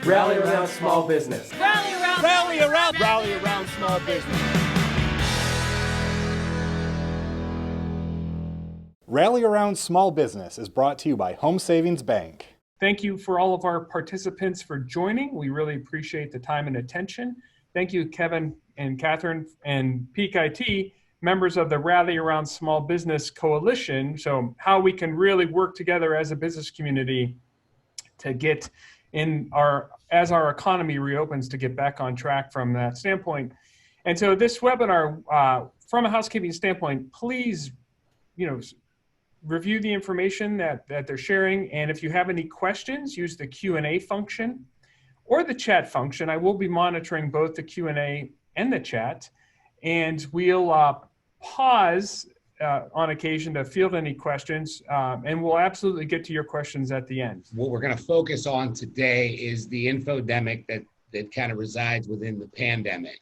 Rally around small business. Rally around small business. Rally Around Small Business is brought to you by Home Savings Bank. Thank you for all of our participants for joining. We really appreciate the time and attention. Thank you, Kevin and Catherine and Peak IT, members of the Rally Around Small Business Coalition. So how we can really work together as a business community to get as our economy reopens, to get back on track from that standpoint. And so this webinar, from a housekeeping standpoint, please, review the information that they're sharing. And if you have any questions, use the Q&A function or the chat function. I will be monitoring both the Q&A and the chat. And we'll pause on occasion to field any questions. And we'll absolutely get to your questions at the end. What we're going to focus on today is the infodemic that kind of resides within the pandemic.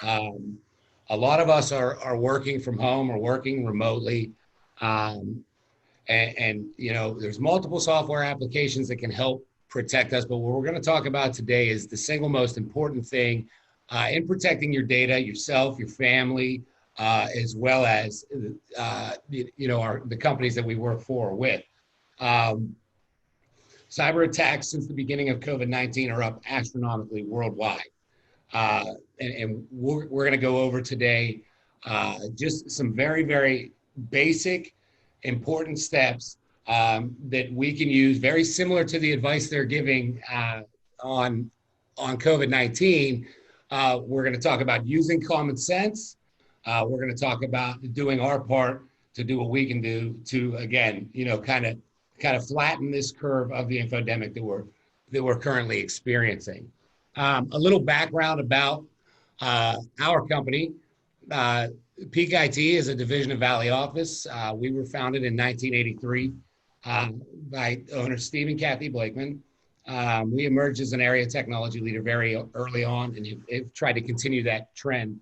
A lot of us are working from home or working remotely. And there's multiple software applications that can help protect us. But what we're going to talk about today is the single most important thing in protecting your data, yourself, your family, as well as, the companies that we work for or with. Cyber attacks since the beginning of COVID-19 are up astronomically worldwide. And we're going to go over today just some very, very basic, important steps that we can use, very similar to the advice they're giving on COVID-19. We're going to talk about using common sense. We're going to talk about doing our part to do what we can do to, again, kind of flatten this curve of the infodemic that we're currently experiencing. A little background about our company. Peak IT is a division of Valley Office. We were founded in 1983 by owner Steve and Kathy Blakeman. We emerged as an area technology leader very early on, and have tried to continue that trend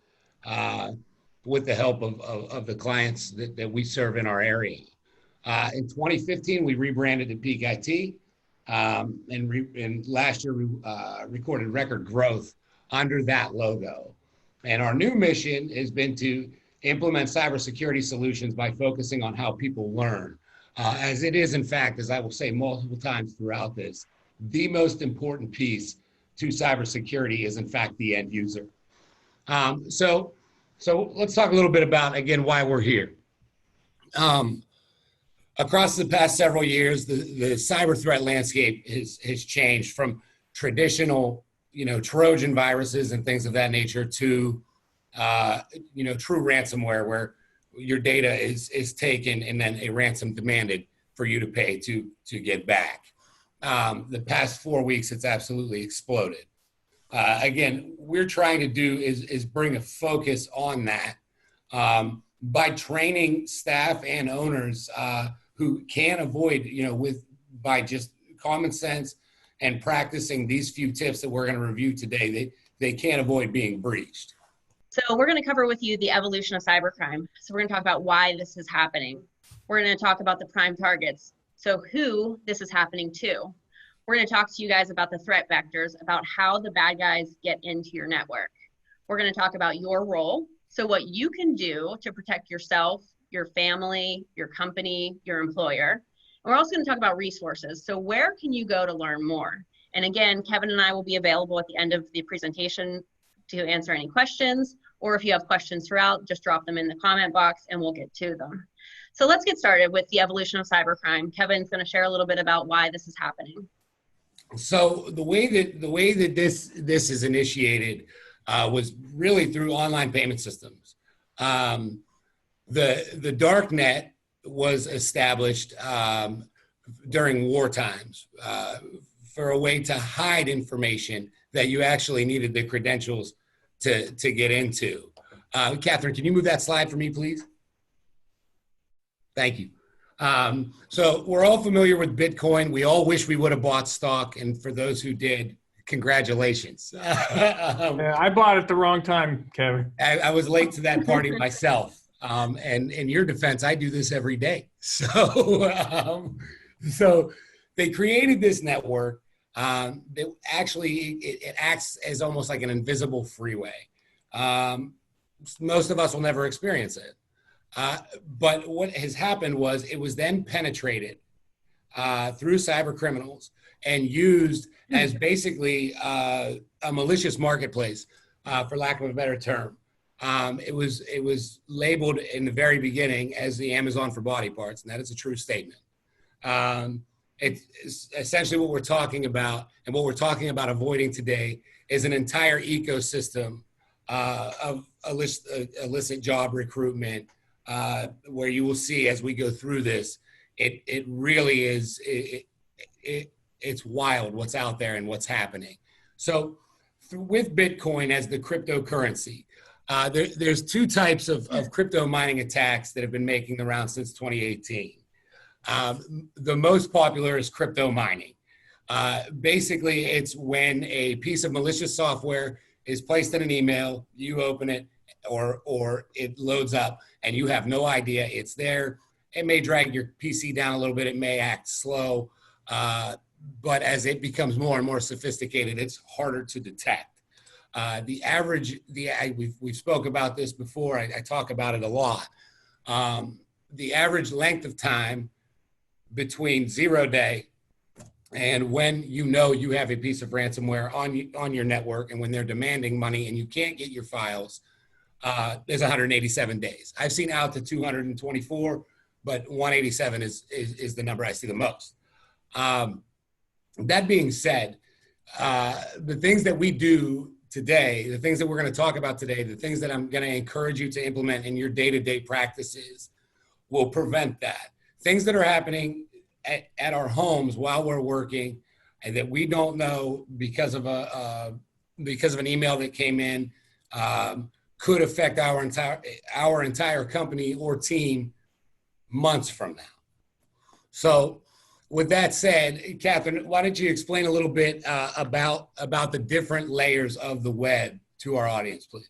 with the help of the clients that we serve in our area. In 2015, we rebranded to Peak IT, and last year we recorded record growth under that logo. And our new mission has been to implement cybersecurity solutions by focusing on how people learn. As it is, in fact, as I will say multiple times throughout this, the most important piece to cybersecurity is, in fact, the end user. So let's talk a little bit about, again, why we're here. Across the past several years, the cyber threat landscape has changed from traditional, Trojan viruses and things of that nature to, true ransomware, where your data is taken and then a ransom demanded for you to pay to get back. The past 4 weeks, it's absolutely exploded. Again, we're trying to do is bring a focus on that by training staff and owners who can avoid, by just common sense and practicing these few tips that we're going to review today, they can't avoid being breached. So we're going to cover with you the evolution of cybercrime. So we're going to talk about why this is happening. We're going to talk about the prime targets. So who this is happening to. We're going to talk to you guys about the threat vectors, about how the bad guys get into your network. We're going to talk about your role. So what you can do to protect yourself, your family, your company, your employer. And we're also going to talk about resources. So where can you go to learn more? And again, Kevin and I will be available at the end of the presentation to answer any questions, or if you have questions throughout, just drop them in the comment box and we'll get to them. So let's get started with the evolution of cybercrime. Kevin's going to share a little bit about why this is happening. So the way that this is initiated was really through online payment systems. The dark net was established during war times for a way to hide information that you actually needed the credentials to get into. Catherine, can you move that slide for me, please? Thank you. So we're all familiar with Bitcoin. We all wish we would have bought stock. And for those who did, congratulations. Yeah, I bought it the wrong time, Kevin. I was late to that party myself. And in your defense, I do this every day. So they created this network It acts as almost like an invisible freeway. Most of us will never experience it. But what has happened was it was then penetrated through cyber criminals and used as basically a malicious marketplace, for lack of a better term. It was labeled in the very beginning as the Amazon for body parts, and that is a true statement. It's essentially what we're talking about, and what we're talking about avoiding today is an entire ecosystem of illicit job recruitment, where you will see as we go through this, it really is, it's wild what's out there and what's happening. So with Bitcoin as the cryptocurrency, there's two types of crypto mining attacks that have been making the rounds since 2018. The most popular is crypto mining. Basically, it's when a piece of malicious software is placed in an email, you open it, or it loads up, and you have no idea it's there. It may drag your PC down a little bit. It may act slow, but as it becomes more and more sophisticated, it's harder to detect. We've spoke about this before. I talk about it a lot. The average length of time between 0 day and when you know you have a piece of ransomware on your network, and when they're demanding money and you can't get your files, there's 187 days. I've seen out to 224, but 187 is the number I see the most. That being said, the things that we do today, the things that we're going to talk about today, the things that I'm going to encourage you to implement in your day-to-day practices will prevent that. Things that are happening at our homes while we're working and that we don't know because of an email that came in could affect our entire company or team months from now. So with that said, Catherine, why don't you explain a little bit about the different layers of the web to our audience, please?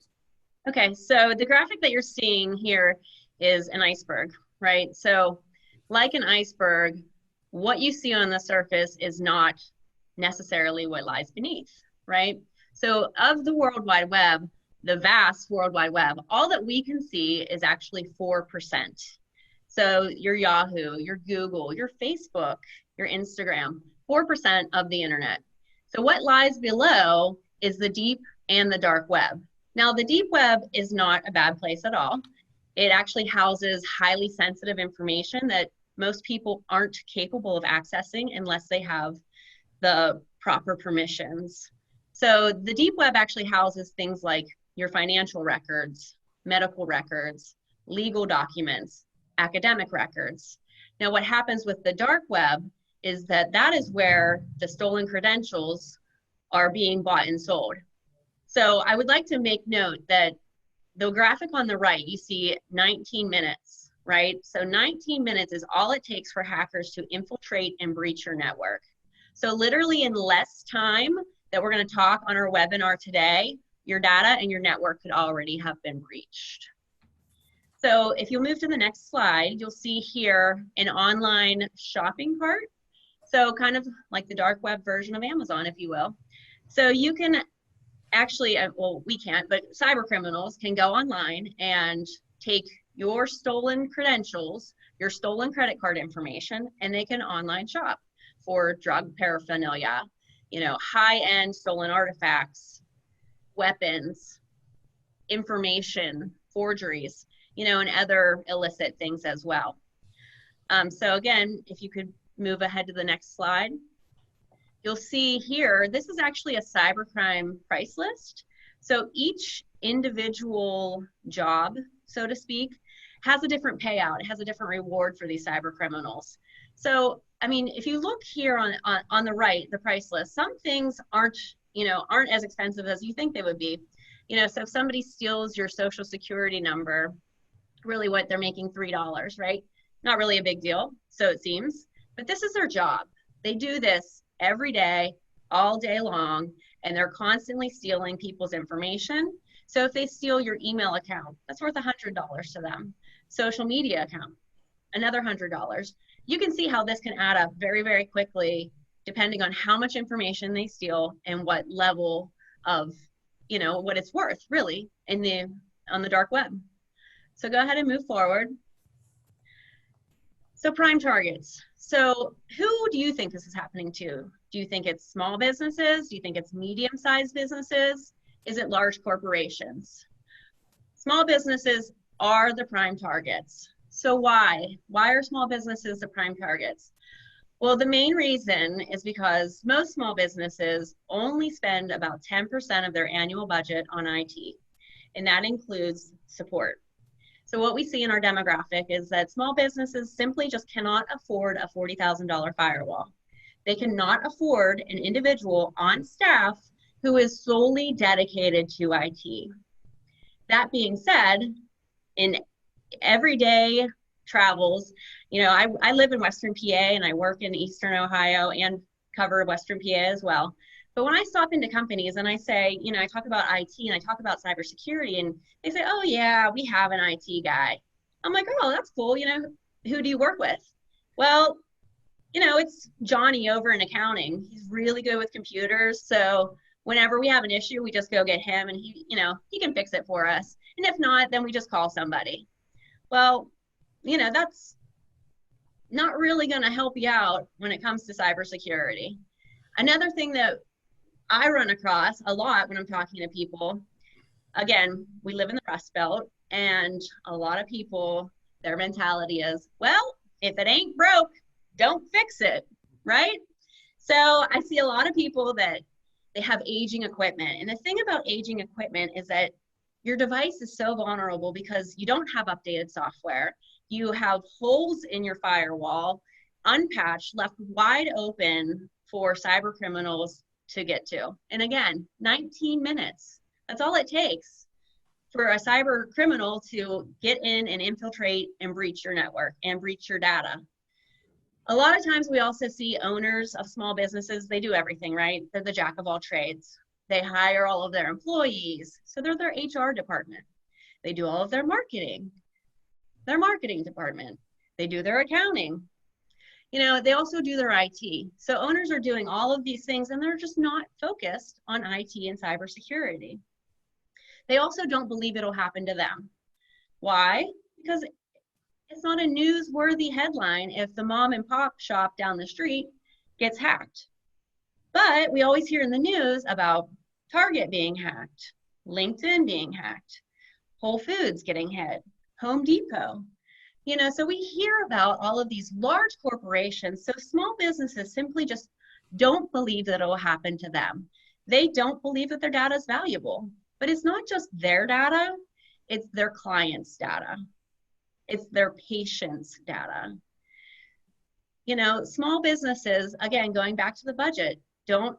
Okay, so the graphic that you're seeing here is an iceberg, right? So like an iceberg, what you see on the surface is not necessarily what lies beneath, right? So of the World Wide Web, the vast World Wide Web, all that we can see is actually 4%. So your Yahoo, your Google, your Facebook, your Instagram, 4% of the internet. So what lies below is the deep and the dark web. Now the deep web is not a bad place at all. It actually houses highly sensitive information that most people aren't capable of accessing unless they have the proper permissions. So the deep web actually houses things like your financial records, medical records, legal documents, academic records. Now what happens with the dark web is that is where the stolen credentials are being bought and sold. So I would like to make note that the graphic on the right, you see 19 minutes, right? So 19 minutes is all it takes for hackers to infiltrate and breach your network. So literally in less time that we're going to talk on our webinar today, your data and your network could already have been breached. So if you'll move to the next slide, you'll see here an online shopping cart. So kind of like the dark web version of Amazon, if you will. So you can actually, well, we can't, but cyber criminals can go online and take your stolen credentials, your stolen credit card information, and they can online shop for drug paraphernalia, high-end stolen artifacts, weapons, information, forgeries, and other illicit things as well. So again, if you could move ahead to the next slide. You'll see here, this is actually a cybercrime price list. So each individual job, so to speak, has a different payout. It has a different reward for these cyber criminals. So, I mean, if you look here on the right, the price list, some things aren't as expensive as you think they would be. So if somebody steals your social security number, really what they're making $3, right? Not really a big deal, so it seems, but this is their job. They do this every day, all day long, and they're constantly stealing people's information. So if they steal your email account, that's worth $100 to them. Social media account, another $100. You can see how this can add up very, very quickly depending on how much information they steal and what level of, what it's worth really on the dark web. So go ahead and move forward. So prime targets. So who do you think this is happening to? Do you think it's small businesses? Do you think it's medium-sized businesses? Is it large corporations? Small businesses are the prime targets. So why? Why are small businesses the prime targets? Well, the main reason is because most small businesses only spend about 10% of their annual budget on IT, and that includes support. So what we see in our demographic is that small businesses simply just cannot afford a $40,000 firewall. They cannot afford an individual on staff who is solely dedicated to IT. That being said, in everyday travels, I live in Western PA and I work in Eastern Ohio and cover Western PA as well. But when I stop into companies and I say, I talk about IT and I talk about cybersecurity, and they say, oh yeah, we have an IT guy. I'm like, oh, that's cool. Who do you work with? Well, it's Johnny over in accounting. He's really good with computers. So whenever we have an issue, we just go get him and he can fix it for us. And if not, then we just call somebody. Well, that's not really going to help you out when it comes to cybersecurity. Another thing that I run across a lot when I'm talking to people, again, we live in the Rust Belt, and a lot of people, their mentality is, well, if it ain't broke, don't fix it, right? So I see a lot of people that they have aging equipment. And the thing about aging equipment is that your device is so vulnerable because you don't have updated software. You have holes in your firewall, unpatched, left wide open for cyber criminals to get to. And again, 19 minutes. That's all it takes for a cyber criminal to get in and infiltrate and breach your network and breach your data. A lot of times we also see owners of small businesses, they do everything, right? They're the jack of all trades. They hire all of their employees. So they're their HR department. They do all of their marketing department. They do their accounting. They also do their IT. So owners are doing all of these things and they're just not focused on IT and cybersecurity. They also don't believe it'll happen to them. Why? Because it's not a newsworthy headline if the mom and pop shop down the street gets hacked. But we always hear in the news about Target being hacked, LinkedIn being hacked, Whole Foods getting hit, Home Depot. So we hear about all of these large corporations. So small businesses simply just don't believe that it will happen to them. They don't believe that their data is valuable. But it's not just their data, it's their clients' data. It's their patients' data. Small businesses, again, going back to the budget, don't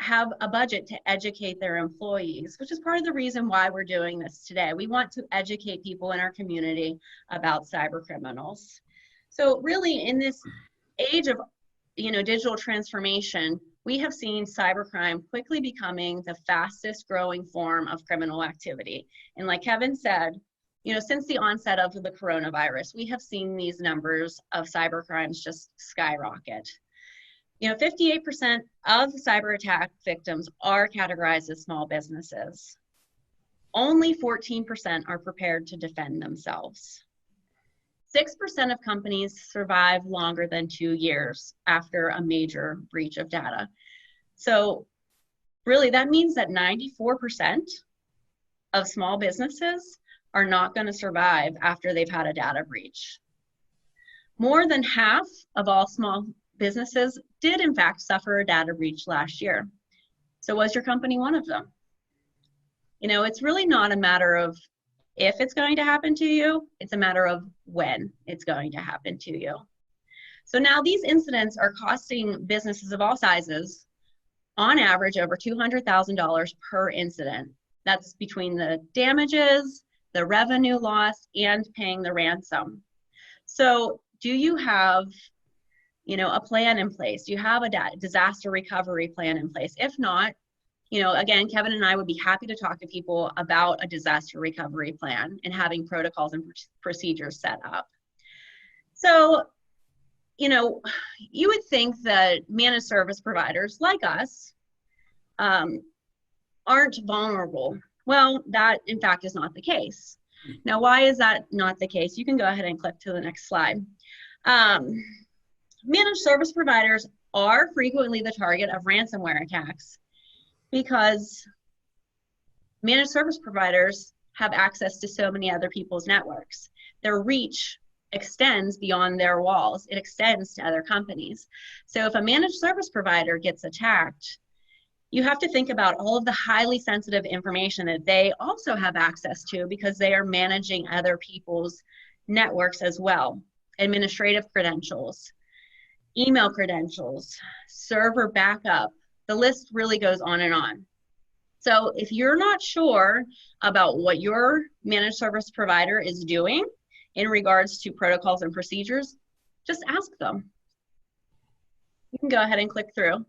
have a budget to educate their employees, which is part of the reason why we're doing this today. We want to educate people in our community about cyber criminals. So really in this age of digital transformation, we have seen cybercrime quickly becoming the fastest growing form of criminal activity. And like Kevin said, since the onset of the coronavirus, we have seen these numbers of cybercrimes just skyrocket. 58% of cyber attack victims are categorized as small businesses. Only 14% are prepared to defend themselves. 6% of companies survive longer than 2 years after a major breach of data. So really that means that 94% of small businesses are not going to survive after they've had a data breach. More than half of all small businesses did in fact suffer a data breach last year. So was your company one of them? It's really not a matter of if it's going to happen to you, it's a matter of when it's going to happen to you. So now these incidents are costing businesses of all sizes, on average, over $200,000 per incident. That's between the damages, the revenue loss, and paying the ransom. So do you have a plan in place? Do you have a disaster recovery plan in place? If not, again, Kevin and I would be happy to talk to people about a disaster recovery plan and having protocols and procedures set up. So you would think that managed service providers like us aren't vulnerable. Well, that in fact is not the case. Now, why is that not the case? You can go ahead and click to the next slide. Managed service providers are frequently the target of ransomware attacks because managed service providers have access to so many other people's networks. Their reach extends beyond their walls. It extends to other companies. So if a managed service provider gets attacked, you have to think about all of the highly sensitive information that they also have access to because they are managing other people's networks as well. Administrative credentials, email credentials, server backup. The list really goes on and on. So if you're not sure about what your managed service provider is doing in regards to protocols and procedures, just ask them. You can go ahead and click through.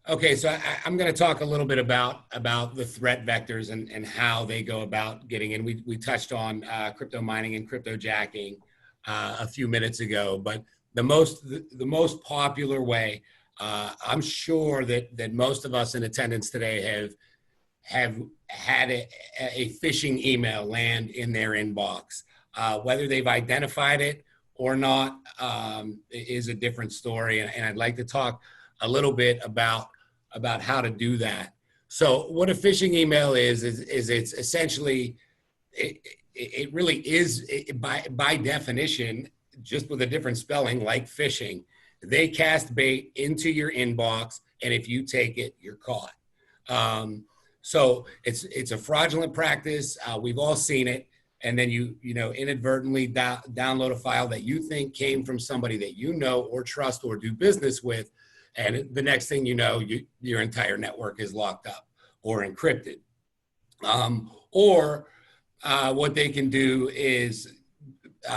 Okay, so I'm going to talk a little bit about the threat vectors and how they go about getting in. We touched on crypto mining and crypto jacking a few minutes ago, but the most popular way, I'm sure that most of us in attendance today have had a phishing email land in their inbox. Whether they've identified it or not is a different story, and I'd like to talk a little bit about how to do that. So what a phishing email is it's essentially, it really is by definition, just with a different spelling, like phishing. They cast bait into your inbox, and if you take it, you're caught. So it's a fraudulent practice. We've all seen it. And then you inadvertently download a file that you think came from somebody that you know or trust or do business with. And the next thing you know, your entire network is locked up or encrypted. Or what they can do is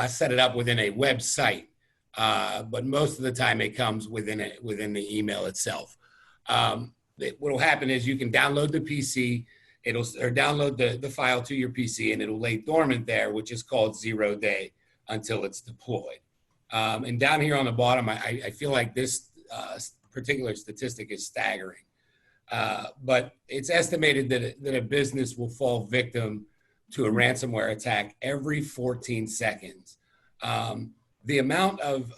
set it up within a website, but most of the time it comes within the email itself. What will happen is you can download the PC, or download the file to your PC, and it'll lay dormant there, which is called 0 day until it's deployed. And down here on the bottom, I feel like this particular statistic is staggering. But it's estimated that a business will fall victim to a ransomware attack every 14 seconds. The amount of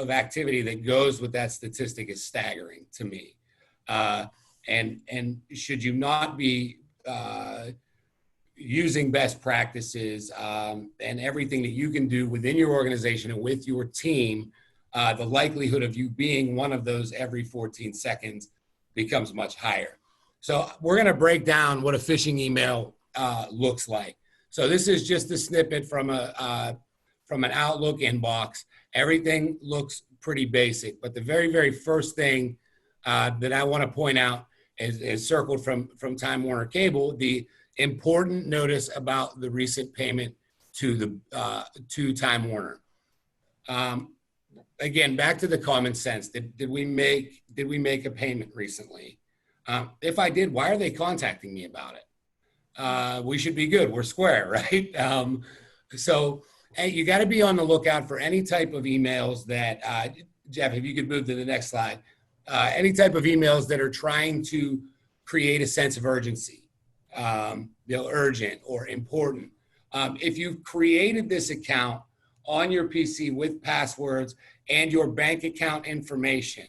activity that goes with that statistic is staggering to me. And should you not be using best practices and everything that you can do within your organization and with your team, the likelihood of you being one of those every 14 seconds becomes much higher. So we're going to break down what a phishing email looks like. So this is just a snippet from an Outlook inbox. Everything looks pretty basic, but the very, very first thing that I want to point out is circled from Time Warner Cable, the important notice about the recent payment to Time Warner. Again, back to the common sense. Did we make a payment recently? If I did, why are they contacting me about it? We should be good. We're square, right? So hey, you got to be on the lookout for any type of emails that, Jeff, if you could move to the next slide, any type of emails that are trying to create a sense of urgency, urgent or important. If you've created this account on your PC with passwords and your bank account information,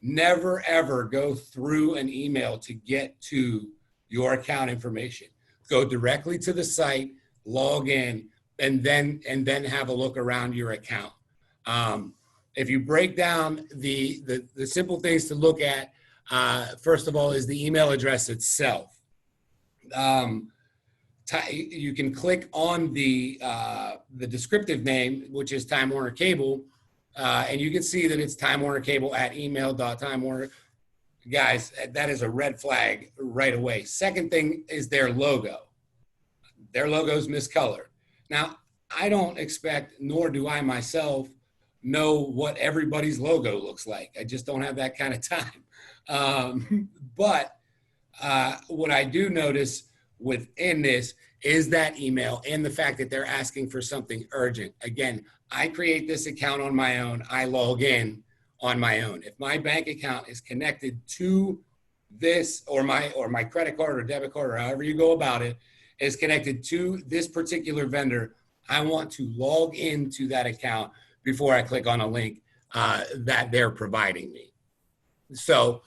never ever go through an email to get to your account information. Go directly to the site, log in, and then have a look around your account. If you break down the simple things to look at, first of all, is the email address itself. You can click on the descriptive name, which is Time Warner Cable, and you can see that it's Time Warner Cable at email.timewarner. Guys, that is a red flag right away. Second thing is their logo. Their logo is miscolored. Now, I don't expect, nor do I myself, know what everybody's logo looks like. I just don't have that kind of time. But what I do notice within this is that email and the fact that they're asking for something urgent. Again, I create this account on my own. I log in on my own. If my bank account is connected to this, or my credit card or debit card, or however you go about it, is connected to this particular vendor, I want to log into that account before I click on a link that they're providing me. So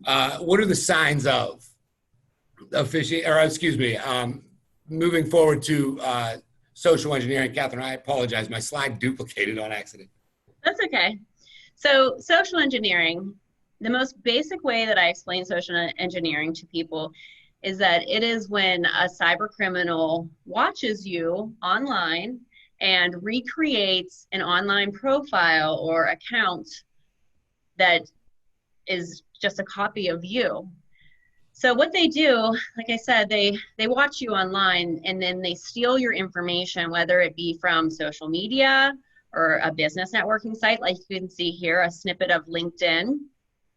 what are the signs of phishing, or excuse me, moving forward to social engineering? Catherine, I apologize. My slide duplicated on accident. That's okay. So social engineering, the most basic way that I explain social engineering to people is that it is when a cyber criminal watches you online and recreates an online profile or account that is just a copy of you. So what they do, like I said, they watch you online and then they steal your information, whether it be from social media or a business networking site, like you can see here, a snippet of LinkedIn,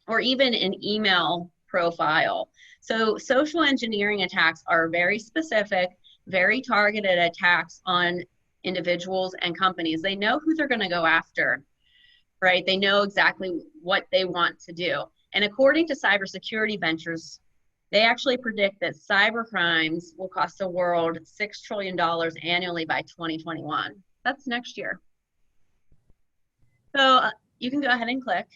or even an email profile. So social engineering attacks are very specific, very targeted attacks on individuals and companies. They know who they're going to go after, right? They know exactly what they want to do. And according to Cybersecurity Ventures, they actually predict that cyber crimes will cost the world $6 trillion annually by 2021. That's next year. So you can go ahead and click.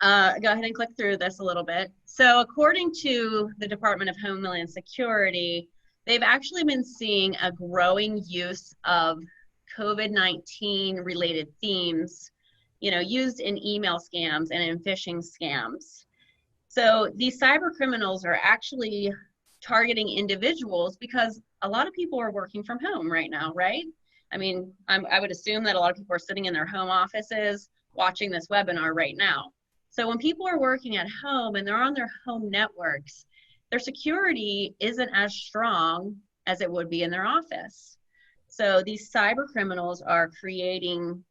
Go ahead and click through this a little bit. So according to the Department of Homeland Security, they've actually been seeing a growing use of COVID-19 related themes, used in email scams and in phishing scams. So these cyber criminals are actually targeting individuals because a lot of people are working from home right now, right? I mean, I would assume that a lot of people are sitting in their home offices watching this webinar right now. So when people are working at home and they're on their home networks, their security isn't as strong as it would be in their office. So these cyber criminals are creating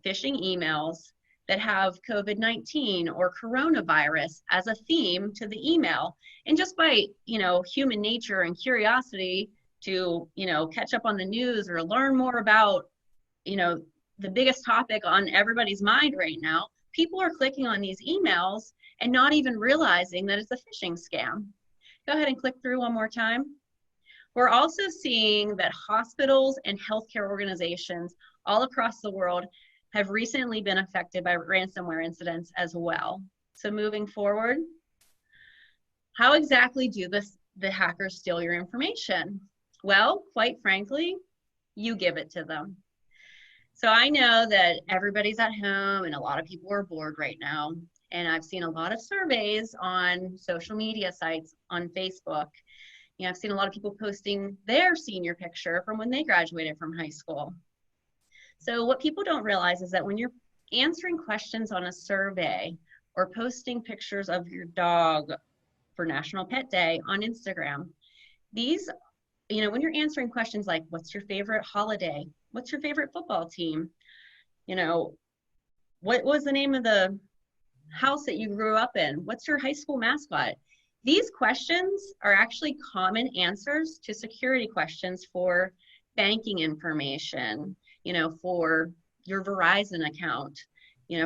phishing emails that have COVID-19 or coronavirus as a theme to the email. And just by, human nature and curiosity to, catch up on the news or learn more about, the biggest topic on everybody's mind right now, people are clicking on these emails and not even realizing that it's a phishing scam. Go ahead and click through one more time. We're also seeing that hospitals and healthcare organizations all across the world have recently been affected by ransomware incidents as well. So moving forward, how exactly do the hackers steal your information? Well, quite frankly, you give it to them. So I know that everybody's at home and a lot of people are bored right now. And I've seen a lot of surveys on social media sites, on Facebook. I've seen a lot of people posting their senior picture from when they graduated from high school. So what people don't realize is that when you're answering questions on a survey or posting pictures of your dog for National Pet Day on Instagram, these, when you're answering questions like, what's your favorite holiday? What's your favorite football team? What was the name of the house that you grew up in? What's your high school mascot? These questions are actually common answers to security questions for banking information, for your Verizon account.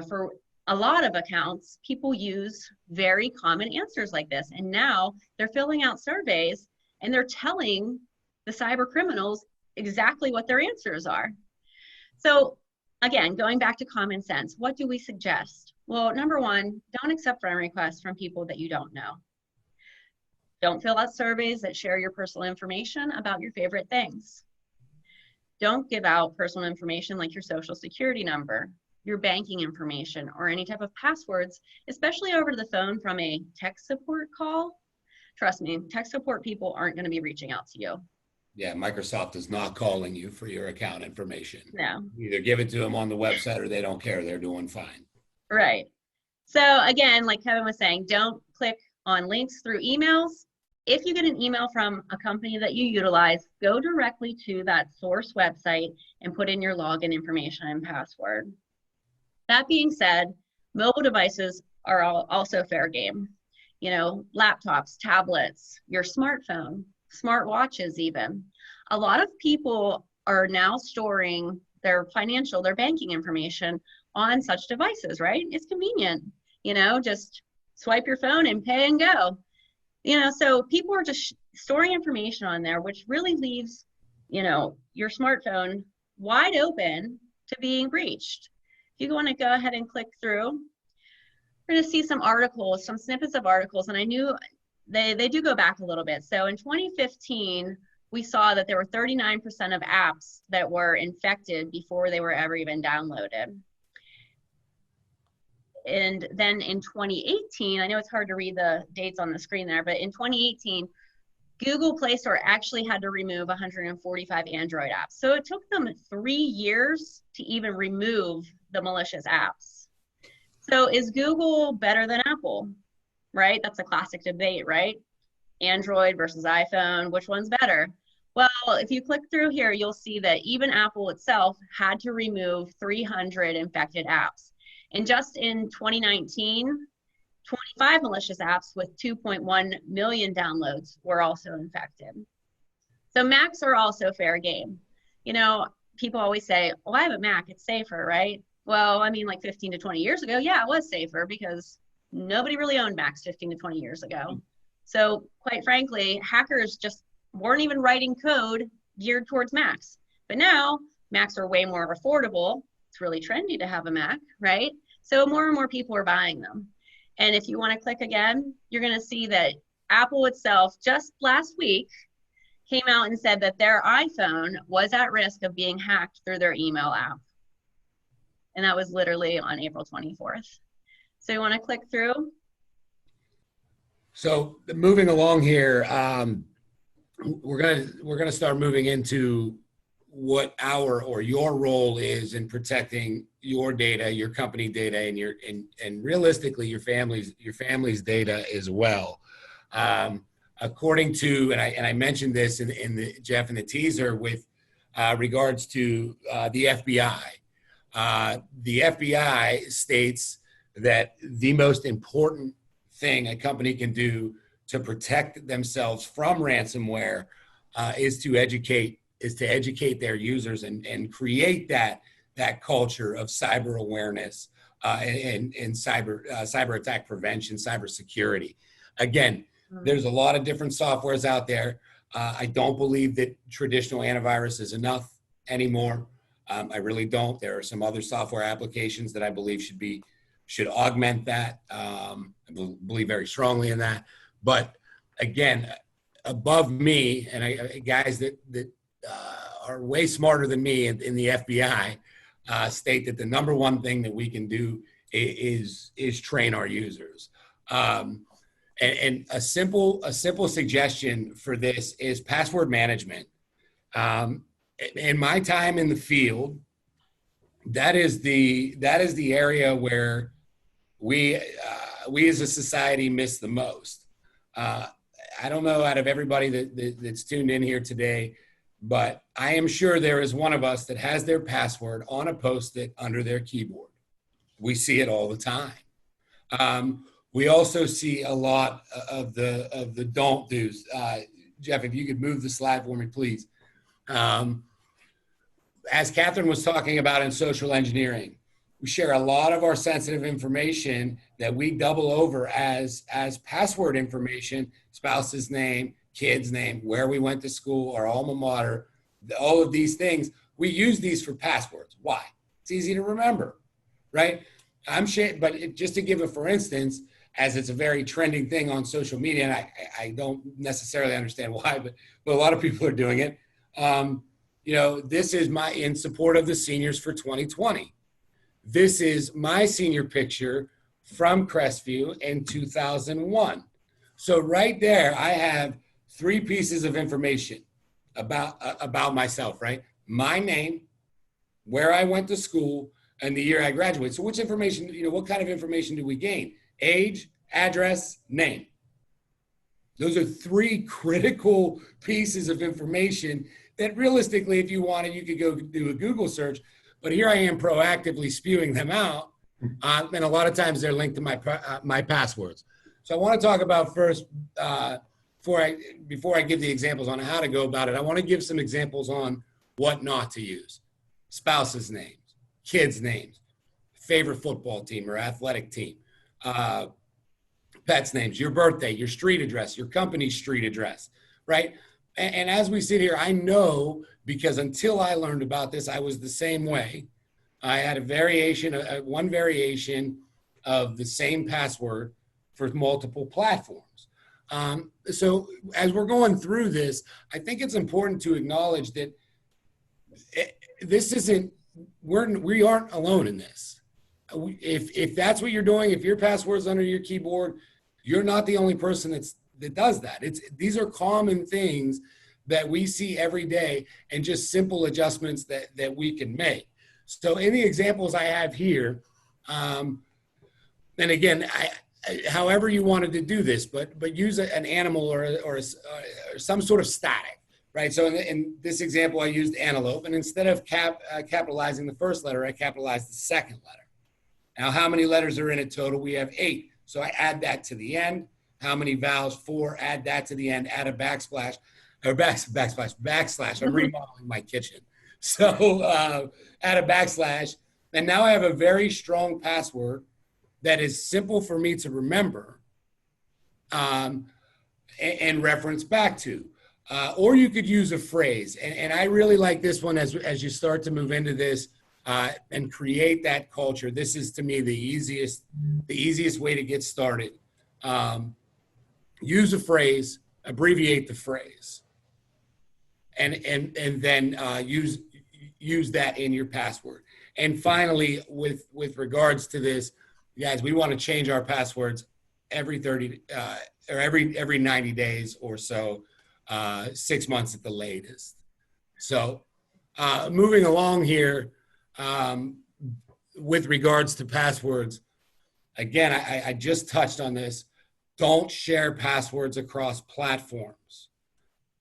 For a lot of accounts, people use very common answers like this. And now they're filling out surveys and they're telling the cyber criminals exactly what their answers are. So again, going back to common sense, what do we suggest? Well, number one, don't accept friend requests from people that you don't know. Don't fill out surveys that share your personal information about your favorite things. Don't give out personal information like your social security number, your banking information, or any type of passwords, especially over the phone from a tech support call. Trust me, tech support people aren't going to be reaching out to you. Yeah, Microsoft is not calling you for your account information. No. Either give it to them on the website or they don't care. They're doing fine. Right. So again, like Kevin was saying, don't click on links through emails. If you get an email from a company that you utilize, go directly to that source website and put in your login information and password. That being said, mobile devices are also fair game. Laptops, tablets, your smartphone. smartwatches even. A lot of people are now storing their banking information on such devices, right? It's convenient, just swipe your phone and pay and go. So people are just storing information on there, which really leaves, your smartphone wide open to being breached. If you want to go ahead and click through, we're going to see some articles, some snippets of articles, and I knew they do go back a little bit. So in 2015, we saw that there were 39% of apps that were infected before they were ever even downloaded. And then in 2018, I know it's hard to read the dates on the screen there, but in 2018, Google Play Store actually had to remove 145 Android apps. So it took them 3 years to even remove the malicious apps. So is Google better than Apple, right? That's a classic debate, right? Android versus iPhone, which one's better? Well, if you click through here, you'll see that even Apple itself had to remove 300 infected apps. And just in 2019, 25 malicious apps with 2.1 million downloads were also infected. So Macs are also fair game. People always say, oh, I have a Mac, it's safer, right? Well, I mean, like 15 to 20 years ago, yeah, it was safer because nobody really owned Macs 15 to 20 years ago. So quite frankly, hackers just weren't even writing code geared towards Macs. But now Macs are way more affordable. It's really trendy to have a Mac, right? So more and more people are buying them. And if you want to click again, you're going to see that Apple itself just last week came out and said that their iPhone was at risk of being hacked through their email app. And that was literally on April 24th. So you want to click through? So moving along here, we're gonna start moving into what our or your role is in protecting your data, your company data, and realistically your family's data as well. According to, and I mentioned this in the Jeff in the teaser with regards to the FBI. The FBI states that the most important thing a company can do to protect themselves from ransomware is to educate their users and create that culture of cyber awareness and cyber attack prevention, cyber security. Again, there's a lot of different softwares out there. I don't believe that traditional antivirus is enough anymore. I really don't. There are some other software applications that I believe should augment that. I believe very strongly in that. But again, above me, and guys that are way smarter than me in the FBI state that the number one thing that we can do is train our users. And a simple suggestion for this is password management. In my time in the field, that is the area where we as a society miss the most. I don't know out of everybody that's tuned in here today, but I am sure there is one of us that has their password on a Post-it under their keyboard. We see it all the time. We also see a lot of the don't do's. Jeff, if you could move the slide for me, please. As Catherine was talking about in social engineering, we share a lot of our sensitive information that we double over as password information, spouse's name, kid's name, where we went to school, our alma mater, all of these things. We use these for passwords. Why? It's easy to remember, right? But just to give it, for instance, as it's a very trending thing on social media, and I don't necessarily understand why, but a lot of people are doing it. This is in support of the seniors for 2020. This is my senior picture from Crestview in 2001. So right there, I have 3 pieces of information about myself, right? My name, where I went to school, and the year I graduated. So which information, what kind of information do we gain? Age, address, name. Those are 3 critical pieces of information that realistically, if you wanted, you could go do a Google search. But here I am proactively spewing them out. And a lot of times they're linked to my passwords. So I want to talk about first before I give the examples on how to go about it, I want to give some examples on what not to use. Spouses' names, kids' names, favorite football team or athletic team, pets' names, your birthday, your street address, your company's street address, right? And as we sit here, I know, because until I learned about this, I was the same way. I had one variation of the same password for multiple platforms. So as we're going through this, I think it's important to acknowledge that we aren't alone in this. If that's what you're doing, if your password's under your keyboard, you're not the only person that does that. These are common things that we see every day, and just simple adjustments that we can make. So in the examples I have here, and again, however you wanted to do this, but use an animal or some sort of static, right? So in this example, I used antelope, and instead of capitalizing the first letter, I capitalized the second letter. Now, how many letters are in it total? We have 8. So I add that to the end. How many vowels? 4. Add that to the end. Add a backslash. I'm remodeling my kitchen. So add a backslash. And now I have a very strong password that is simple for me to remember and reference back to. Or you could use a phrase. And I really like this one as you start to move into this and create that culture. This is, to me, the easiest way to get started. Use a phrase, abbreviate the phrase, and then use that in your password. And finally, with regards to this, guys, we want to change our passwords every 30 or every 90 days or so, 6 months at the latest. So moving along here, with regards to passwords, again, I just touched on this. Don't share passwords across platforms.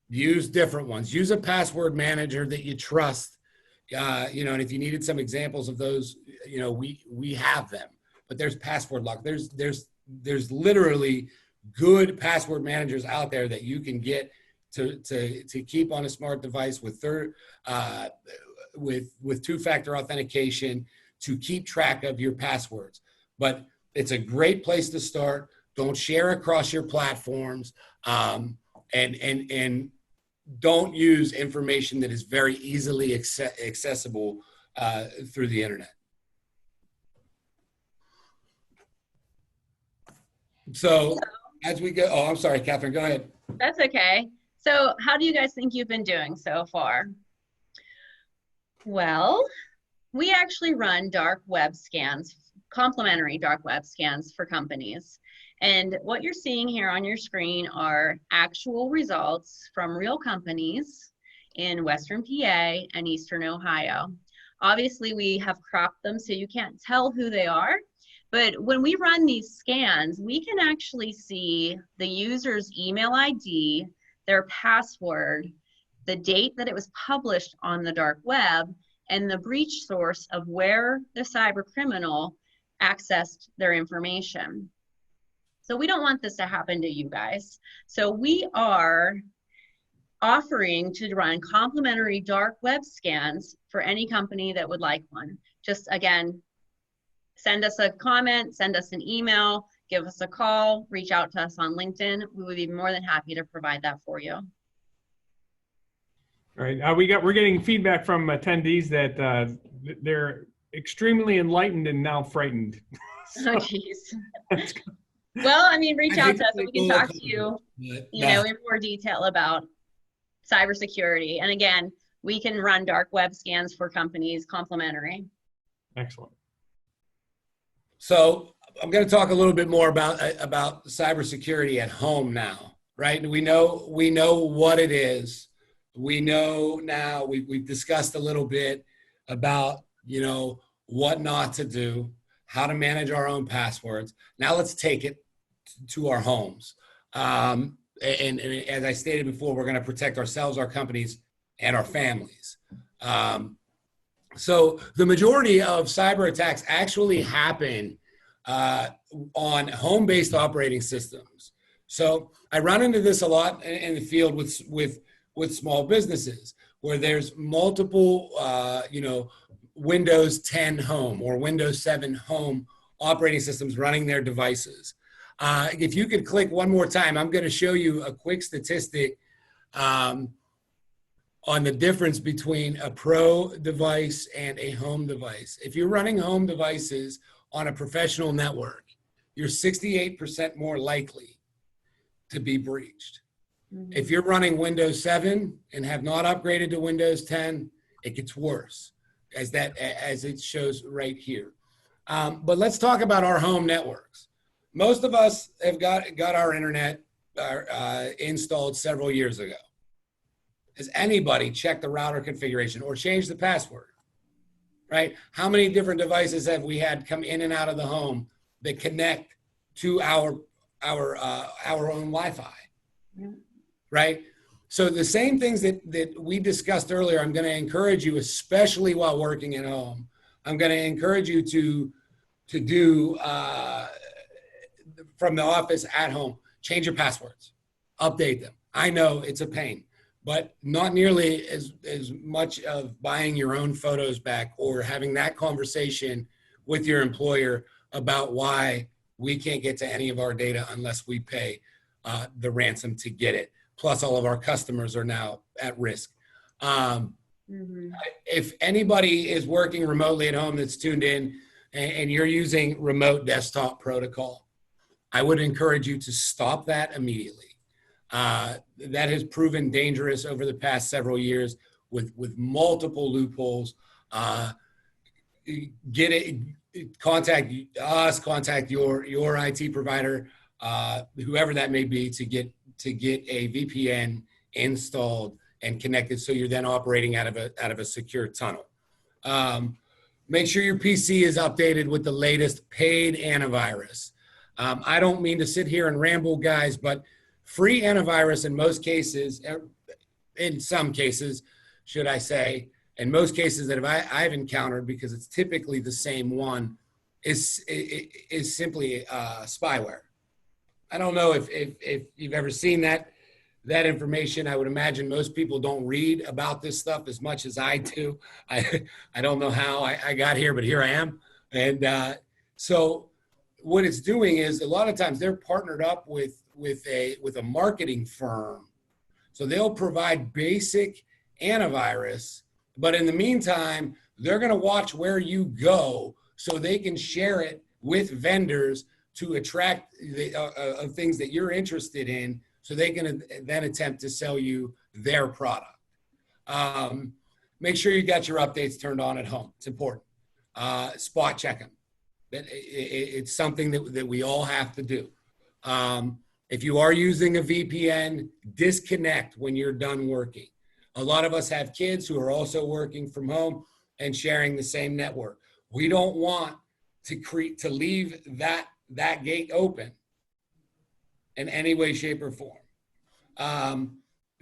Use different ones. Use a password manager that you trust. And if you needed some examples of those, we have them. But there's Password Lock. There's literally good password managers out there that you can get to keep on a smart device with two-factor authentication to keep track of your passwords. But it's a great place to start. Don't share across your platforms, and don't use information that is very easily accessible through the internet. So as we go, I'm sorry, Catherine, go ahead. That's okay. So how do you guys think you've been doing so far? Well, we actually run dark web scans, complimentary dark web scans for companies. And what you're seeing here on your screen are actual results from real companies in Western PA and Eastern Ohio. Obviously, we have cropped them so you can't tell who they are. But when we run these scans, we can actually see the user's email ID, their password, the date that it was published on the dark web, and the breach source of where the cyber criminal accessed their information. So we don't want this to happen to you guys. So we are offering to run complimentary dark web scans for any company that would like one. Just again, send us a comment, send us an email, give us a call, reach out to us on LinkedIn. We would be more than happy to provide that for you. All right, we're getting feedback from attendees that they're extremely enlightened and now frightened. So, oh, geez. Well, I mean, reach out to us and we can talk to you, in more detail about cybersecurity. And again, we can run dark web scans for companies complimentary. Excellent. So I'm going to talk a little bit more about cybersecurity at home now, right? We know what it is. We know now, we've discussed a little bit about, what not to do, how to manage our own passwords. Now let's take it to our homes. And as I stated before, we're going to protect ourselves, our companies, and our families. So the majority of cyber attacks actually happen on home-based operating systems. So I run into this a lot in the field with small businesses where there's multiple, Windows 10 home or Windows 7 home operating systems running their devices. If you could click one more time, I'm going to show you a quick statistic on the difference between a pro device and a home device. If you're running home devices on a professional network, you're 68% more likely to be breached. Mm-hmm. If you're running Windows 7 and have not upgraded to Windows 10, it gets worse, as it shows right here. But let's talk about our home networks. Most of us have got our internet installed several years ago. Has anybody checked the router configuration or changed the password? Right? How many different devices have we had come in and out of the home that connect to our own Wi-Fi? Yeah. Right? So the same things that we discussed earlier, I'm going to encourage you, especially while working at home, I'm going to encourage you to do from the office at home. Change your passwords, update them. I know it's a pain, but not nearly as much of buying your own photos back or having that conversation with your employer about why we can't get to any of our data unless we pay the ransom to get it. Plus all of our customers are now at risk. If anybody is working remotely at home that's tuned in and you're using remote desktop protocol, I would encourage you to stop that immediately. That has proven dangerous over the past several years with multiple loopholes. Contact us, contact your IT provider, whoever that may be, to get a VPN installed and connected, so you're then operating out of a secure tunnel. Make sure your PC is updated with the latest paid antivirus. I don't mean to sit here and ramble, guys, but free antivirus in most cases, in some cases, should I say, in most cases that I've encountered, because it's typically the same one, is simply spyware. I don't know if you've ever seen that information. I would imagine most people don't read about this stuff as much as I do. I don't know how I got here, but here I am. And so what it's doing is, a lot of times they're partnered up with a marketing firm. So they'll provide basic antivirus, but in the meantime, they're going to watch where you go so they can share it with vendors to attract things that you're interested in, so they can then attempt to sell you their product. Make sure you got your updates turned on at home. It's important. Spot check them. It's something that we all have to do. If you are using a VPN, disconnect when you're done working. A lot of us have kids who are also working from home and sharing the same network. We don't want to leave that gate open in any way, shape, or form.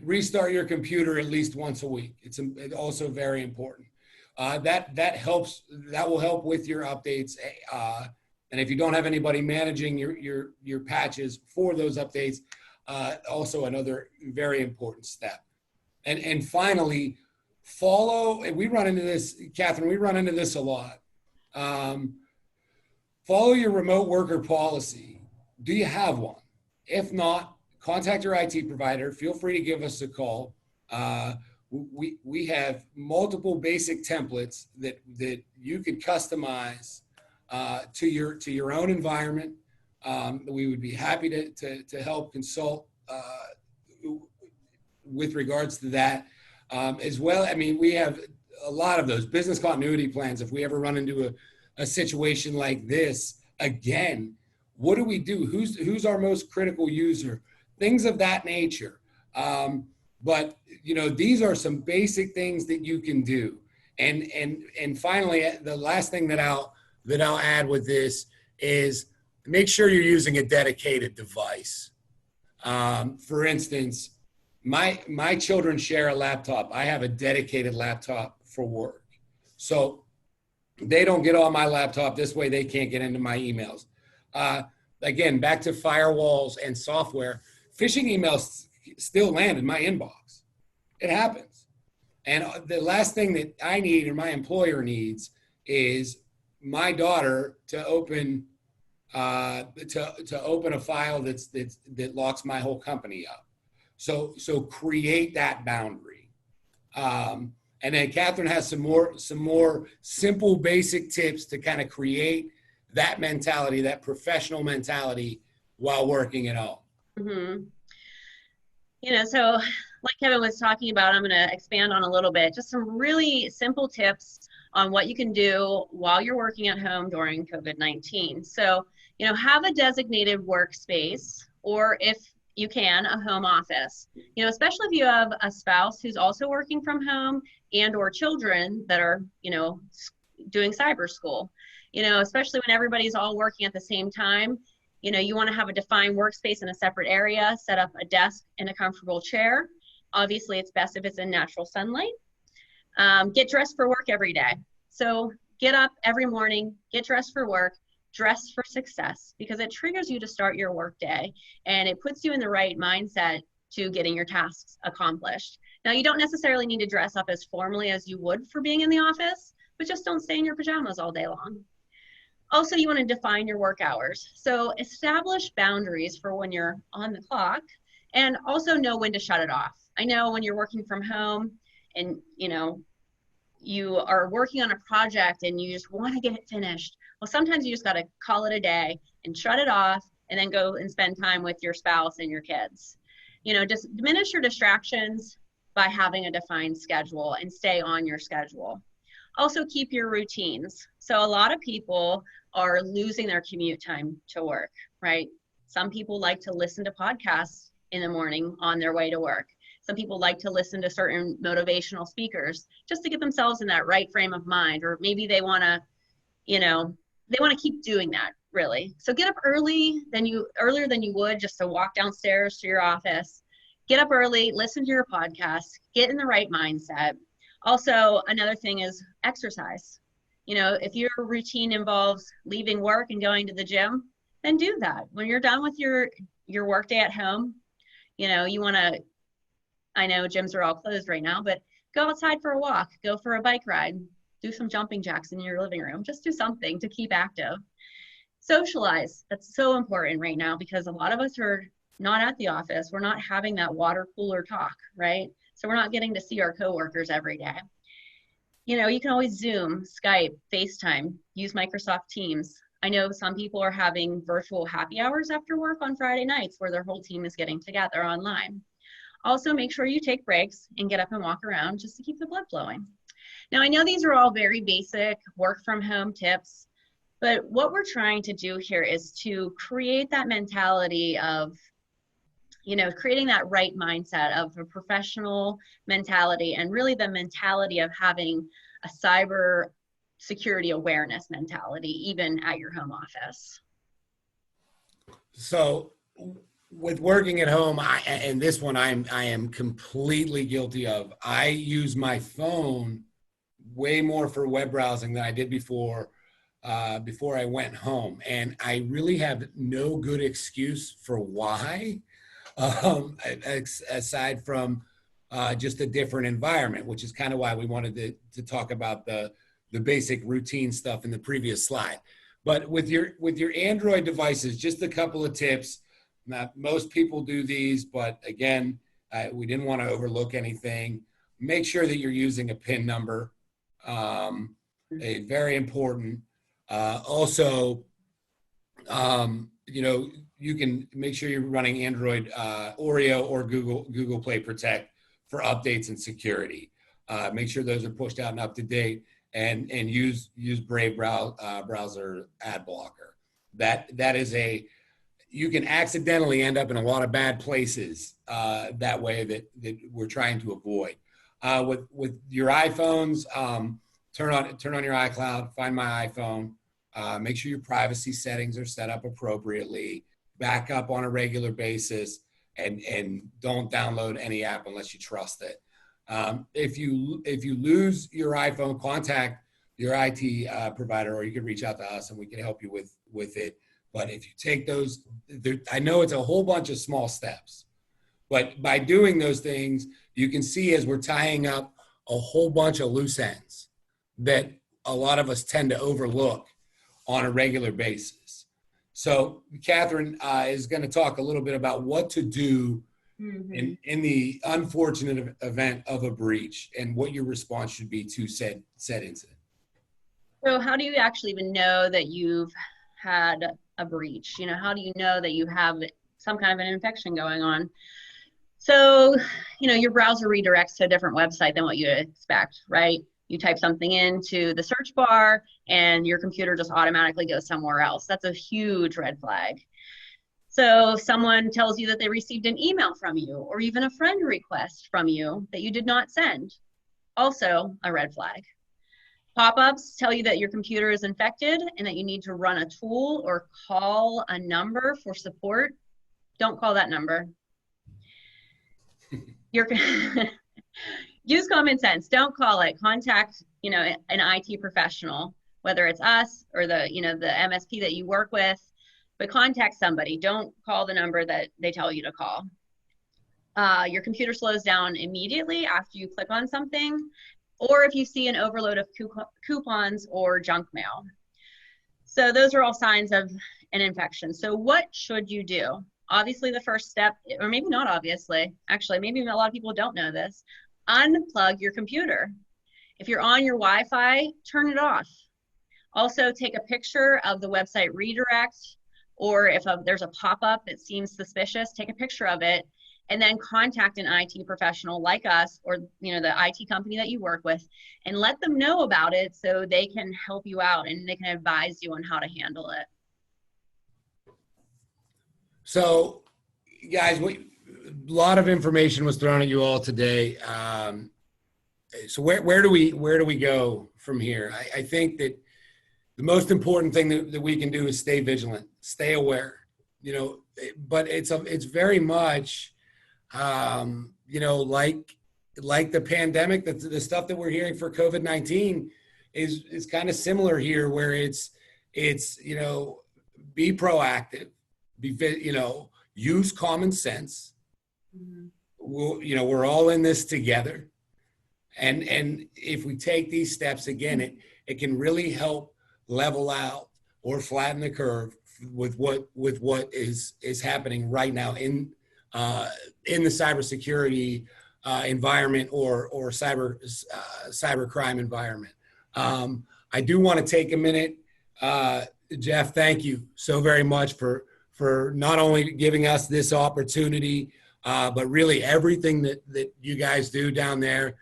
Restart your computer at least once a week. It's also very important. That helps. That will help with your updates. And if you don't have anybody managing your patches for those updates, also another very important step. And finally, follow. And we run into this, Catherine. We run into this a lot. Follow your remote worker policy. Do you have one? If not, contact your IT provider. Feel free to give us a call. We have multiple basic templates that you could customize to your own environment. We would be happy to help consult with regards to that as well. I mean, we have a lot of those business continuity plans. If we ever run into a situation like this again, what do we do? Who's our most critical user? Things of that nature. But these are some basic things that you can do. And finally, the last thing that I'll add with this is make sure you're using a dedicated device. For instance, my children share a laptop. I have a dedicated laptop for work. So they don't get on my laptop. This way they can't get into my emails. again, back to firewalls and software, phishing emails still land in my inbox. It happens. And the last thing that I need or my employer needs is my daughter to open to open a file that locks my whole company up. So create that boundary. And then Catherine has some more simple, basic tips to kind of create that mentality, that professional mentality while working at home. Mm-hmm. So like Kevin was talking about, I'm going to expand on a little bit, just some really simple tips on what you can do while you're working at home during COVID-19. So, have a designated workspace, or if you can, a home office, especially if you have a spouse who's also working from home and or children that are, doing cyber school, especially when everybody's all working at the same time. You want to have a defined workspace in a separate area, set up a desk and a comfortable chair. Obviously, it's best if it's in natural sunlight. Get dressed for work every day. So get up every morning, get dressed for work, dress for success, because it triggers you to start your work day and it puts you in the right mindset to getting your tasks accomplished. Now, you don't necessarily need to dress up as formally as you would for being in the office, but just don't stay in your pajamas all day long. Also, you want to define your work hours. So establish boundaries for when you're on the clock, and also know when to shut it off. I know when you're working from home and, you are working on a project and you just want to get it finished. Well, sometimes you just got to call it a day and shut it off and then go and spend time with your spouse and your kids. Just diminish your distractions by having a defined schedule and stay on your schedule. Also, keep your routines. So a lot of people are losing their commute time to work, right? Some people like to listen to podcasts in the morning on their way to work. Some people like to listen to certain motivational speakers just to get themselves in that right frame of mind, or maybe they want to, they want to keep doing that, really. So get up earlier than you would just to walk downstairs to your office. Get up early, listen to your podcast, get in the right mindset. Also, another thing is exercise. If your routine involves leaving work and going to the gym, then do that. When you're done with your work day at home, you want to, I know gyms are all closed right now, but go outside for a walk, go for a bike ride, do some jumping jacks in your living room, just do something to keep active. Socialize. That's so important right now because a lot of us are not at the office. We're not having that water cooler talk, right? So we're not getting to see our coworkers every day. You can always Zoom, Skype, FaceTime, use Microsoft Teams. I know some people are having virtual happy hours after work on Friday nights where their whole team is getting together online. Also, make sure you take breaks and get up and walk around just to keep the blood flowing. Now, I know these are all very basic work from home tips, but what we're trying to do here is to create that mentality of, creating that right mindset of a professional mentality and really the mentality of having a cyber security awareness mentality, even at your home office. So with working at home, I am completely guilty of. I use my phone way more for web browsing than I did before I went home, and I really have no good excuse for why, aside from just a different environment, which is kind of why we wanted to talk about the basic routine stuff in the previous slide. But with your Android devices, just a couple of tips. Not most people do these, but again, we didn't want to overlook anything. Make sure that you're using a PIN number. Very important. Also, you can make sure you're running Android Oreo or Google Play Protect for updates and security. Make sure those are pushed out and up to date, and use Brave browser ad blocker. That is you can accidentally end up in a lot of bad places that way that we're trying to avoid. With your iPhones, turn on your iCloud, find my iPhone, make sure your privacy settings are set up appropriately, back up on a regular basis, and don't download any app unless you trust it. If you lose your iPhone, contact your IT provider, or you can reach out to us and we can help you with it. But if you take those, I know it's a whole bunch of small steps, but by doing those things, you can see as we're tying up a whole bunch of loose ends that a lot of us tend to overlook on a regular basis. So Catherine is going to talk a little bit about what to do in the unfortunate event of a breach and what your response should be to said incident. So how do you actually even know that you've had a breach? You know, how do you know that you have some kind of an infection going on? So, you know, your browser redirects to a different website than what you expect, right? You type something into the search bar and your computer just automatically goes somewhere else. That's a huge red flag. So someone tells you that they received an email from you or even a friend request from you that you did not send. Also a red flag. Pop-ups tell you that your computer is infected and that you need to run a tool or call a number for support. Don't call that number. Use common sense. Don't call it. Contact, you know, an IT professional, whether it's us or the, you know, the MSP that you work with, but contact somebody. Don't call the number that they tell you to call. Your computer slows down immediately after you click on something, or if you see an overload of coupons or junk mail. So those are all signs of an infection. So what should you do? Obviously, the first step, or maybe not obviously, actually, maybe a lot of people don't know this, unplug your computer. If you're on your Wi-Fi, turn it off. Also, take a picture of the website redirect, or if there's a pop-up that seems suspicious, take a picture of it, and then contact an IT professional like us, or you know, the IT company that you work with, and let them know about it so they can help you out and they can advise you on how to handle it. So, guys, a lot of information was thrown at you all today. So where do we go from here? I think that the most important thing that we can do is stay vigilant, stay aware. You know, but it's very much, you know, like the pandemic, the stuff that we're hearing for COVID-19 is kind of similar here, where it's you know, be proactive. You know, use common sense. You know, we're all in this together, and if we take these steps again, it can really help level out or flatten the curve with what is happening right now in the cybersecurity environment or cybercrime environment. I do want to take a minute, Jeff. Thank you so very much for not only giving us this opportunity, but really everything that you guys do down there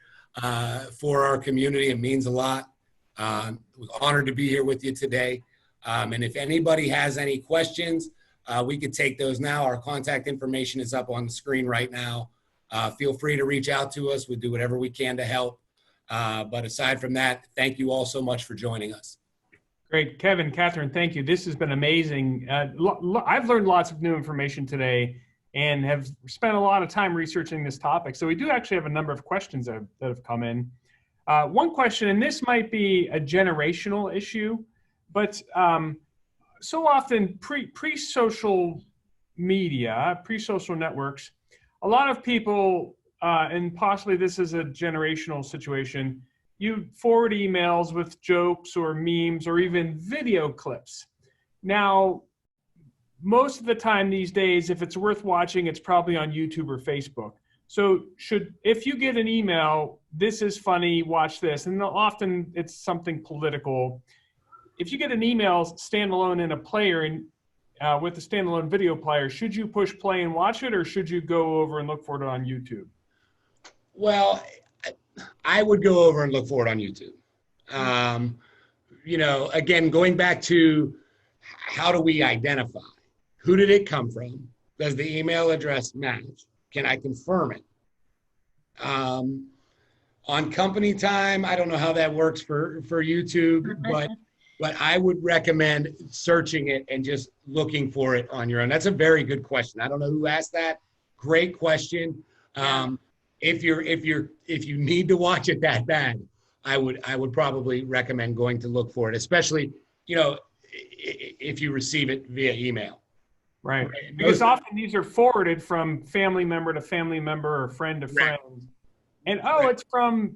for our community. It means a lot. We're honored to be here with you today. And if anybody has any questions, we could take those now. Our contact information is up on the screen right now. Feel free to reach out to us. We'll do whatever we can to help. But aside from that, thank you all so much for joining us. Great. Kevin, Catherine, thank you. This has been amazing. I've learned lots of new information today and have spent a lot of time researching this topic. So we do actually have a number of questions that have come in. One question, and this might be a generational issue, but so often pre-social media, pre-social networks, a lot of people, and possibly this is a generational situation, you forward emails with jokes or memes or even video clips. Now, most of the time these days, if it's worth watching, it's probably on YouTube or Facebook. So if you get an email, this is funny, watch this, and often it's something political. If you get an email standalone in a player and with a standalone video player, should you push play and watch it, or should you go over and look for it on YouTube? Well, I would go over and look for it on YouTube. You know, again, going back to how do we identify? Who did it come from? Does the email address match? Can I confirm it? On company time, I don't know how that works for YouTube, but I would recommend searching it and just looking for it on your own. That's a very good question. I don't know who asked that. Great question. If you need to watch it that bad, I would probably recommend going to look for it, especially, you know, if you receive it via email. Right. Because often these are forwarded from family member to family member or friend to friend. And, it's from,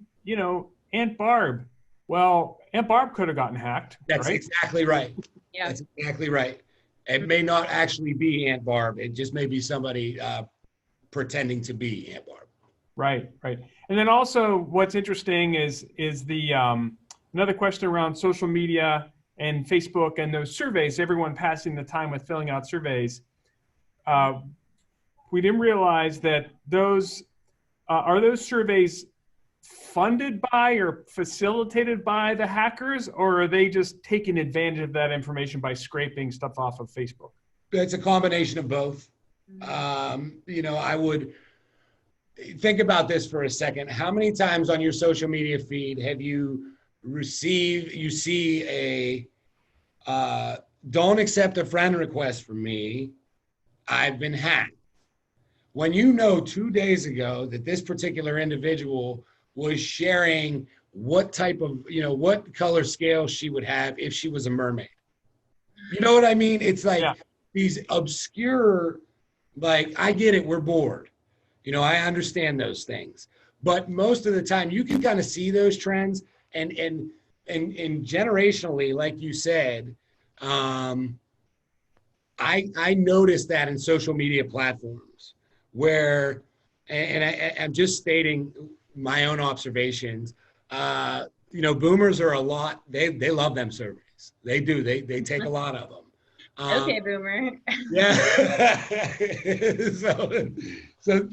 Aunt Barb. Well, Aunt Barb could have gotten hacked. That's right? exactly right. Yeah. That's exactly right. It may not actually be Aunt Barb. It just may be somebody pretending to be Aunt Barb. Right. And then also what's interesting is the another question around social media and Facebook and those surveys, everyone passing the time with filling out surveys. We didn't realize that those are those surveys funded by or facilitated by the hackers, or are they just taking advantage of that information by scraping stuff off of Facebook? It's a combination of both. I would think about this for a second. How many times on your social media feed have you see a don't accept a friend request from me, I've been hacked? When you know 2 days ago that this particular individual was sharing what type of, what color scale she would have if she was a mermaid. You know what I mean? It's like these obscure, I get it, we're bored. I understand those things. But most of the time you can kind of see those trends and generationally, like you said, I noticed that in social media platforms where, I'm just stating my own observations, boomers are they love them surveys. They do. They take a lot of them. Okay, boomer. Yeah. So,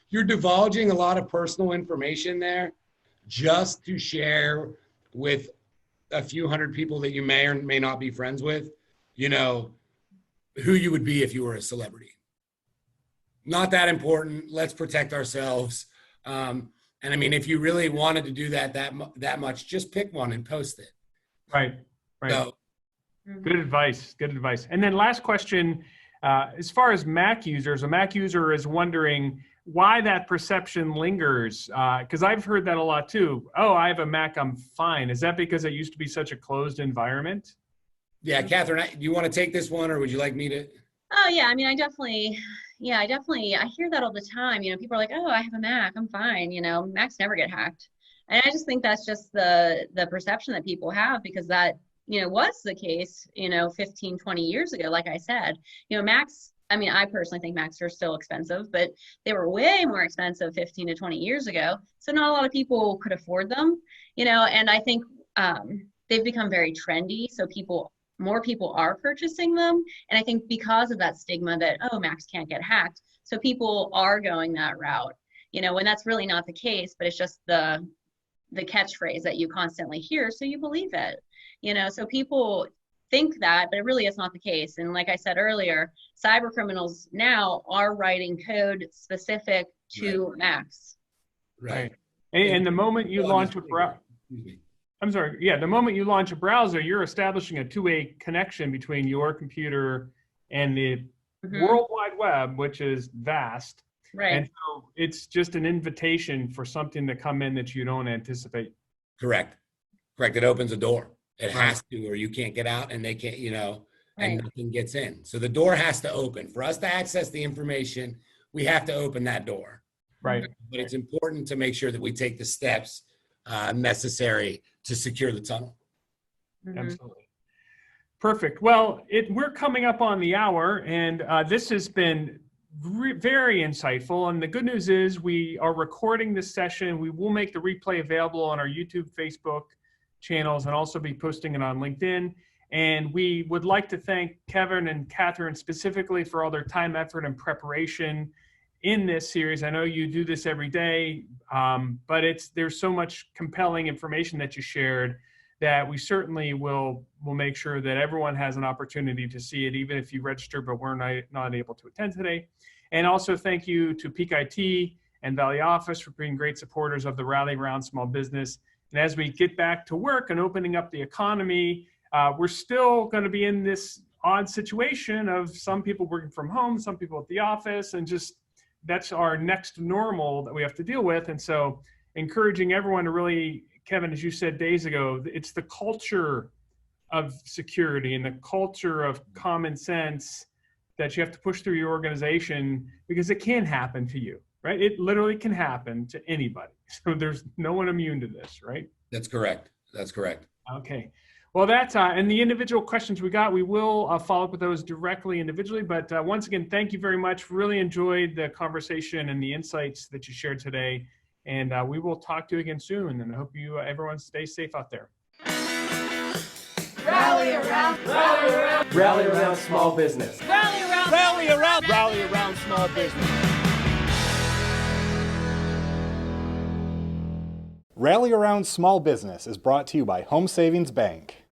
you're divulging a lot of personal information there just to share with a few hundred people that you may or may not be friends with, who you would be if you were a celebrity. Not that important. Let's protect ourselves. And I mean, if you really wanted to do that much, just pick one and post it. Right. So, Good advice. And then last question, as far as Mac users, a Mac user is wondering why that perception lingers. Because I've heard that a lot too. Oh, I have a Mac, I'm fine. Is that because it used to be such a closed environment? Yeah, Catherine, do you want to take this one or would you like me to? Oh yeah, I mean, I hear that all the time. People are like, oh, I have a Mac, I'm fine. Macs never get hacked. And I just think that's just the perception that people have, because that, was the case, 15, 20 years ago. Like I said, Macs, I mean, I personally think Macs are still expensive, but they were way more expensive 15 to 20 years ago. So not a lot of people could afford them, and I think they've become very trendy. So more people are purchasing them. And I think because of that stigma that, oh, Macs can't get hacked, so people are going that route, when that's really not the case, but it's just the catchphrase that you constantly hear, so you believe it. So people think that, but it really is not the case. And like I said earlier, cyber criminals now are writing code specific to Macs. Right. And the moment you launch a browser, the moment you launch a browser, you're establishing a two-way connection between your computer and the World Wide Web, which is vast. Right. And so it's just an invitation for something to come in that you don't anticipate. Correct. It opens a door. It has to, or you can't get out and they can't, and nothing gets in. So the door has to open. For us to access the information, we have to open that door. Right. But it's important to make sure that we take the steps necessary to secure the tunnel. Absolutely. Perfect. Well, we're coming up on the hour, and this has been very insightful. And the good news is we are recording this session. We will make the replay available on our YouTube, Facebook channels, and also be posting it on LinkedIn. And we would like to thank Kevin and Catherine specifically for all their time, effort, and preparation in this series. I know you do this every day, but there's so much compelling information that you shared that we certainly will make sure that everyone has an opportunity to see it, even if you register but were not able to attend today. And also thank you to Peak IT and Valley Office for being great supporters of the Rally Around Small Business. And as we get back to work and opening up the economy, we're still going to be in this odd situation of some people working from home, some people at the office, and just that's our next normal that we have to deal with. And so encouraging everyone to really, Kevin, as you said days ago, it's the culture of security and the culture of common sense that you have to push through your organization, because it can happen to you, right? It literally can happen to anybody. So there's no one immune to this, right? That's correct. That's correct. Okay. Well, that's, and the individual questions we got, we will follow up with those directly individually. But once again, thank you very much. Really enjoyed the conversation and the insights that you shared today. And we will talk to you again soon. And I hope you, everyone stays safe out there. Rally around small business. Rally around small business. Rally Around Small Business is brought to you by Home Savings Bank.